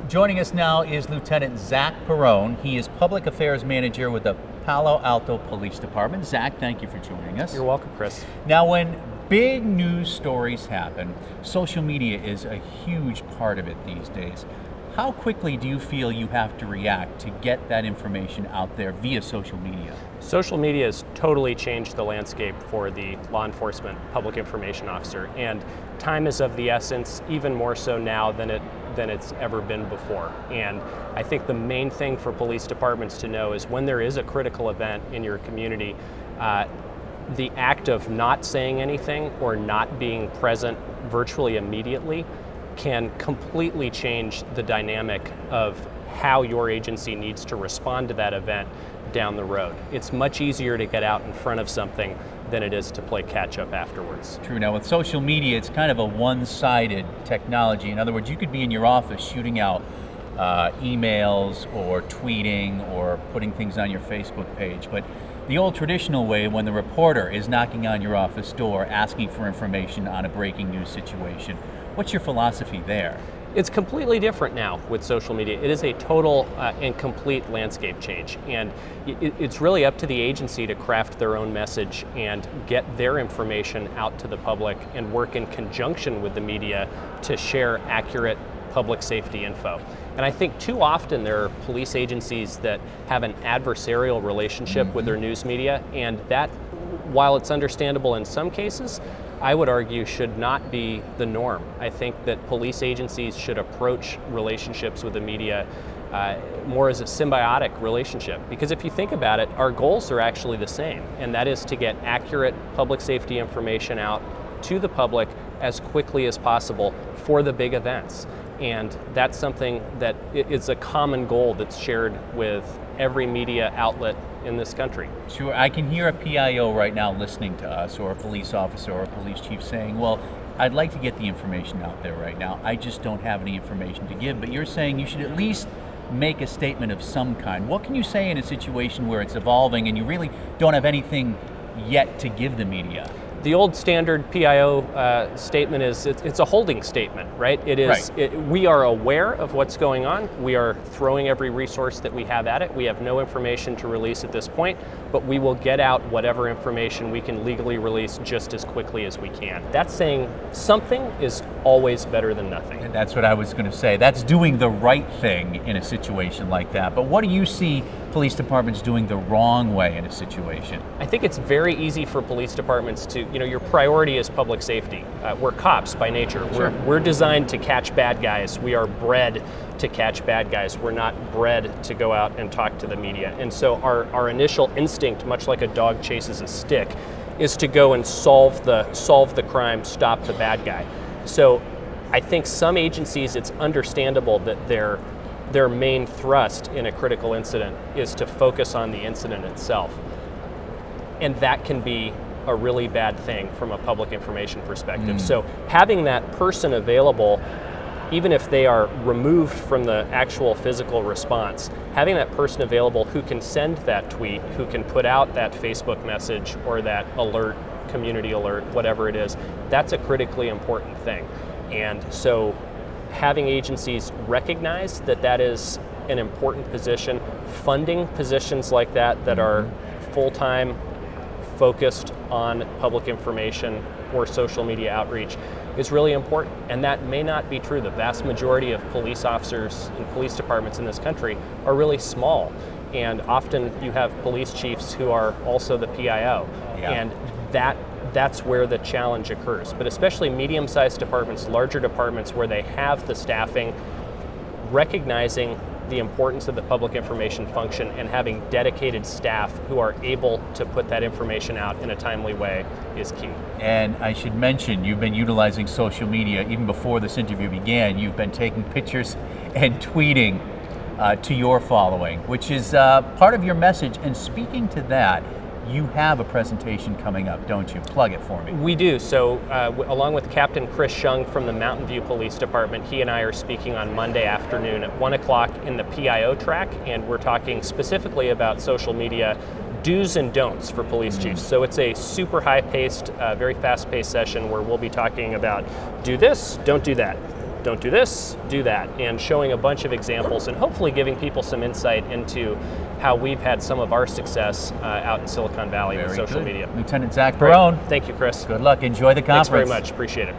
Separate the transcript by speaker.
Speaker 1: Joining us now is Lieutenant Zach Perron. He is Public Affairs Manager with the Palo Alto Police Department. Zach, thank you for joining us.
Speaker 2: You're welcome, Chris.
Speaker 1: Now, when big news stories happen, social media is a huge part of it these days. How quickly do you feel you have to react to get that information out there via social media?
Speaker 2: Social media has totally changed the landscape for the law enforcement public information officer, and time is of the essence, even more so now than it's ever been before. And I think the main thing for police departments to know is when there is a critical event in your community, the act of not saying anything or not being present virtually immediately can completely change the dynamic of how your agency needs to respond to that event down the road. It's much easier to get out in front of something than it is to play catch up afterwards.
Speaker 1: True. Now with social media, it's kind of a one-sided technology. In other words, you could be in your office shooting out emails or tweeting or putting things on your Facebook page. But the old traditional way, when the reporter is knocking on your office door asking for information on a breaking news situation, what's your philosophy there?
Speaker 2: It's completely different now with social media. It is a total and complete landscape change. And it's really up to the agency to craft their own message and get their information out to the public and work in conjunction with the media to share accurate public safety info. And I think too often there are police agencies that have an adversarial relationship with their news media, and that, while it's understandable in some cases, I would argue should not be the norm. I think that police agencies should approach relationships with the media more as a symbiotic relationship. Because if you think about it, our goals are actually the same, and that is to get accurate public safety information out to the public as quickly as possible for the big events. And that's something that is a common goal that's shared with every media outlet in this country.
Speaker 1: Sure, I can hear a PIO right now listening to us, or a police officer or a police chief saying, well, I'd like to get the information out there right now. I just don't have any information to give. But you're saying you should at least make a statement of some kind. What can you say in a situation where it's evolving and you really don't have anything yet to give the media?
Speaker 2: The old standard PIO statement is it's a holding statement, right? It is.
Speaker 1: Right.
Speaker 2: We are aware of what's going on. We are throwing every resource that we have at it. We have no information to release at this point, but we will get out whatever information we can legally release just as quickly as we can. That's saying something is always better than nothing.
Speaker 1: And that's what I was going to say. That's doing the right thing in a situation like that. But what do you see police departments doing the wrong way in a situation?
Speaker 2: I think it's very easy for police departments to, your priority is public safety. We're cops by nature.
Speaker 1: Sure.
Speaker 2: We're designed to catch bad guys. We are bred to catch bad guys. We're not bred to go out and talk to the media. And so our initial instinct, much like a dog chases a stick, is to go and solve the crime, stop the bad guy. So I think some agencies, it's understandable that their main thrust in a critical incident is to focus on the incident itself. And that can be a really bad thing from a public information perspective. So having that person available, even if they are removed from the actual physical response, having that person available who can send that tweet, who can put out that Facebook message or that alert, community alert, whatever it is, that's a critically important thing. And so having agencies recognize that that is an important position, funding positions like that are full-time focused on public information or social media outreach is really important. And that may not be true. The vast majority of police officers and police departments in this country are really small. And often you have police chiefs who are also the PIO.
Speaker 1: Yeah.
Speaker 2: And that's where the challenge occurs. But especially medium-sized departments, larger departments where they have the staffing, recognizing the importance of the public information function and having dedicated staff who are able to put that information out in a timely way is key.
Speaker 1: And I should mention, you've been utilizing social media even before this interview began. You've been taking pictures and tweeting to your following, which is part of your message. And speaking to that, you have a presentation coming up, don't you? Plug it for me.
Speaker 2: We do. So along with Captain Chris Shung from the Mountain View Police Department, he and I are speaking on Monday afternoon at 1 o'clock in the PIO track, and we're talking specifically about social media do's and don'ts for police chiefs. So it's a super high-paced, very fast-paced session where we'll be talking about do this, don't do that. don't do this, do that, and showing a bunch of examples and hopefully giving people some insight into how we've had some of our success out in Silicon Valley with social media.
Speaker 1: Lieutenant Zach Perron.
Speaker 2: Thank you, Chris.
Speaker 1: Good luck. Enjoy the conference.
Speaker 2: Thanks very much. Appreciate it.